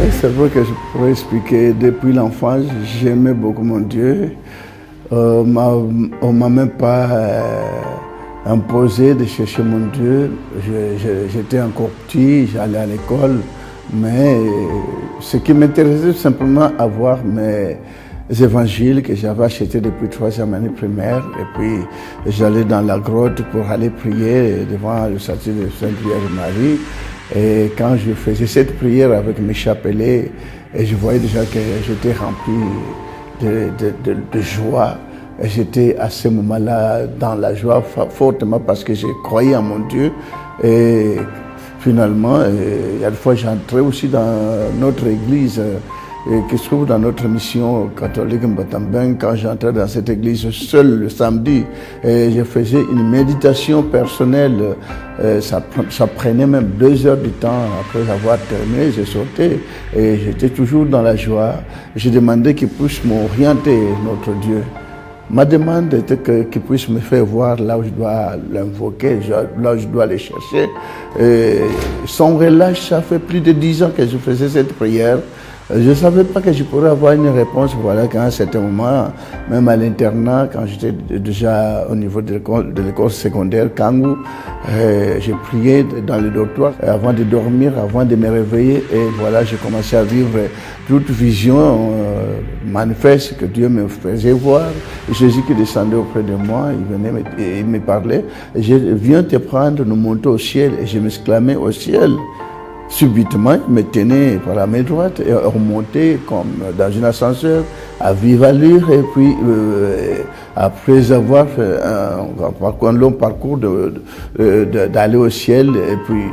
C'est vrai que je pourrais expliquer. Depuis l'enfance, j'aimais beaucoup mon Dieu. On ne m'a même pas imposé de chercher mon Dieu. J'étais encore petit, j'allais à l'école. Mais ce qui m'intéressait simplement à voir mes évangiles que j'avais achetés depuis 3e année primaire. Et puis j'allais dans la grotte pour aller prier devant le statut de Sainte Vierge Marie. Et quand je faisais cette prière avec mes chapelets, et je voyais déjà que j'étais rempli de joie. Et j'étais à ce moment-là dans la joie fortement parce que j'ai croyais en mon Dieu. Et finalement, il y a des fois j'entrais aussi dans notre église qui se trouve dans notre mission catholique Mbatambeng. Quand j'entrais dans cette église seul le samedi, et je faisais une méditation personnelle. Ça prenait même 2 heures du temps. Après avoir terminé, je sortais et j'étais toujours dans la joie. J'ai demandé qu'il puisse m'orienter, notre Dieu. Ma demande était qu'il puisse me faire voir là où je dois l'invoquer, là où je dois aller chercher. Et sans relâche, ça fait plus de 10 ans que je faisais cette prière. Je ne savais pas que je pourrais avoir une réponse. Voilà qu'à un certain moment, même à l'internat, quand j'étais déjà au niveau de l'école secondaire, Kangou, j'ai prié dans le dortoir avant de dormir, avant de me réveiller. Et voilà, j'ai commencé à vivre toute vision manifeste que Dieu me faisait voir. Jésus qui descendait auprès de moi, il venait et il me parlait. Et je viens te prendre, nous monter au ciel. Et je m'exclamais au ciel. Subitement, il me tenait par la main droite et remontait comme dans un ascenseur à vive allure. Et puis, après avoir fait un long parcours d'aller au ciel, et puis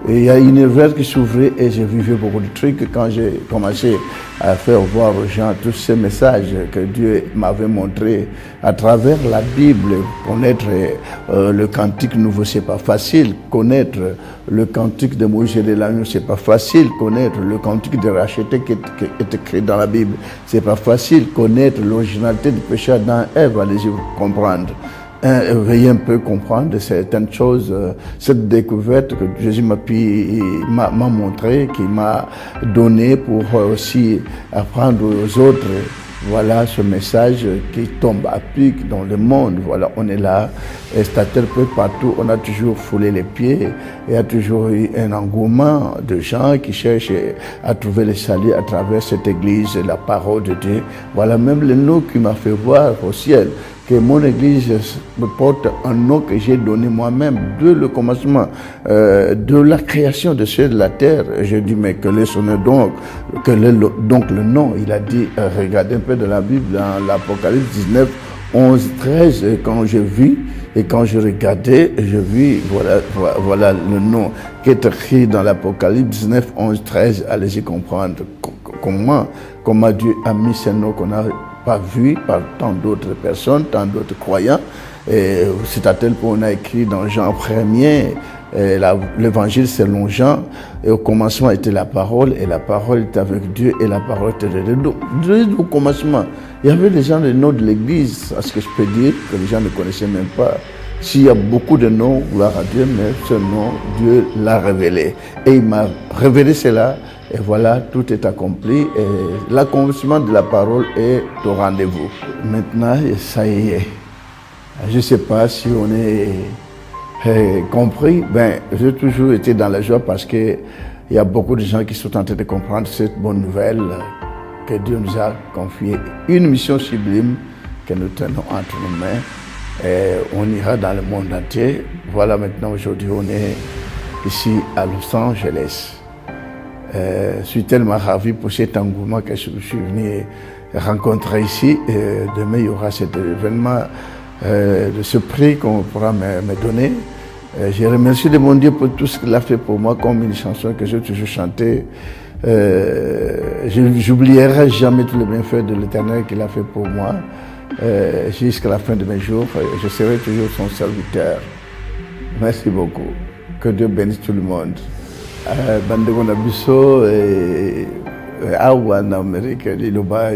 il y a une rivière qui s'ouvrait et j'ai vécu beaucoup de trucs. Quand j'ai commencé à faire voir aux gens tous ces messages que Dieu m'avait montrés à travers la Bible, connaître le cantique nouveau, c'est pas facile. Connaître le cantique de Moïse et de l'agneau, c'est pas facile. Connaître le cantique de racheté qui est écrit dans la Bible, c'est pas facile. Connaître l'originalité du péché d'Adam et Ève, allez-y comprendre. Veuillez un peu comprendre certaines choses, cette découverte que Jésus m'a montré, qui m'a donné pour aussi apprendre aux autres. Voilà ce message qui tombe à pic dans le monde. Voilà, on est là, estateur peu partout, on a toujours foulé les pieds. Il y a toujours eu un engouement de gens qui cherchent à trouver le salut à travers cette église, la parole de Dieu. Voilà même le nom qui m'a fait voir au ciel, que mon église me porte un nom que j'ai donné moi-même dès le commencement de la création de cieux et de la terre. J'ai dit, mais quel est son nom donc? Quel est donc le nom? Il a dit, regardez un peu dans la Bible, dans l'Apocalypse 19, 11, 13, et quand je vis et quand je regardais, je vis, voilà le nom qui est écrit dans l'Apocalypse 19, 11, 13. Allez-y comprendre comment Dieu a mis ce nom qu'on a pas vu par tant d'autres personnes, tant d'autres croyants. C'est à tel point qu'on a écrit dans Jean 1er, l'évangile selon Jean, et au commencement était la parole, et la parole était avec Dieu, et la parole était de Dieu. Donc, au commencement, il y avait des gens, les noms de l'église, à ce que je peux dire, que les gens ne connaissaient même pas. S'il y a beaucoup de noms, gloire à Dieu, mais ce nom, Dieu l'a révélé. Et il m'a révélé cela. Et voilà, tout est accompli et l'accomplissement de la parole est au rendez-vous. Maintenant, ça y est. Je ne sais pas si on est compris. J'ai toujours été dans la joie parce qu'il y a beaucoup de gens qui sont en train de comprendre cette bonne nouvelle que Dieu nous a confiée. Une mission sublime que nous tenons entre nos mains. Et on ira dans le monde entier. Voilà, maintenant, aujourd'hui, on est ici à Los Angeles. Je suis tellement ravi pour cet engouement que je suis venu rencontrer ici. Demain, il y aura cet événement de ce prix qu'on pourra me donner. Je remercie de mon Dieu pour tout ce qu'il a fait pour moi, comme une chanson que j'ai toujours chantée. Je n'oublierai jamais tous les bienfaits de l'Éternel qu'il a fait pour moi. Jusqu'à la fin de mes jours, je serai toujours son serviteur. Merci beaucoup. Que Dieu bénisse tout le monde. Bandeko na biso awa na Amérique liloba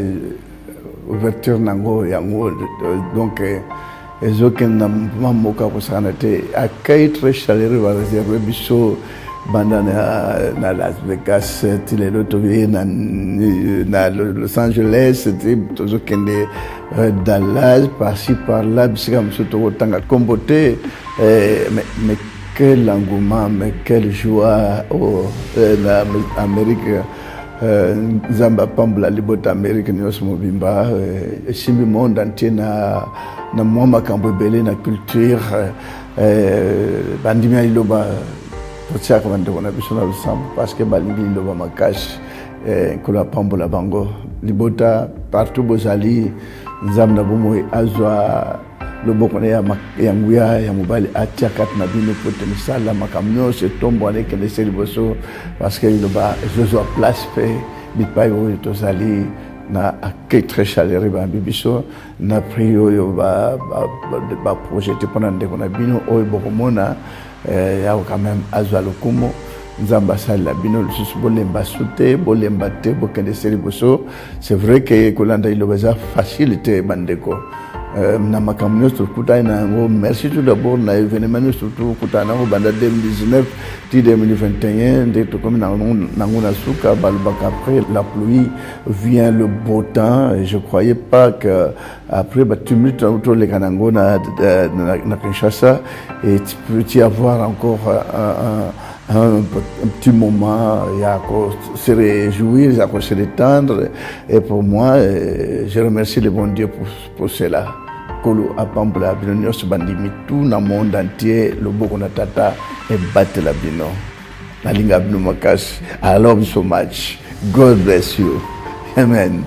ouverture nango yango donc ezokenda mwa mboka kosakana te accueil très chaleureux va réserver biso banda na Las Vegas tilelo toye na Los Angeles tozokende Dallas par-ci par-là bisika mosusu tokotanga kombo te mais quel engouement, mais quelle joie na Amérique. Nzamba pambula libota Amérique nyonso mobimba esimbi monde entier na mwa makambo ebele na culture bandimi ya liloba totiaka bandeko na biso na losambo parce que balingi liloba makasi nkolo apambola bango libota partout bozali nzambe na bomoi azwa loboko na ya nguya ya mobali atia kati na bino po te misala makambo nyonso etombo alekendese liboso parce que liloba ezozwa place mpe bipai oyo tozali na accueil très chaleureux bambi biso na prix oyo baprojete mpona ndeko na bino oyo bokomona yako quand même azwa lokumu nzambe asalela bino lisusu bolemba su te bolemba te bokendese liboso c'est vrai que kolanda liloba eza facile te bandeko na makambo nyonso tokutani na yango merci tout d'abord na événement nyonso tokutana nango banda 2019 ti 2021 nde tokomi nango na suka balobaka après la pluie vient le beau temps et je croyais pas que après batumulte toleka nango na Kinshasa et tu peux y avoir encore un petit moment, il y a à se réjouir, il y a à se détendre. Et pour moi, je remercie le bon Dieu pour cela. Kolo apambula bino nyonso bandimi tout na monde entier le boko na tata et battre la bino. Nalinga bino makasi. I love you so much. God bless you. Amen.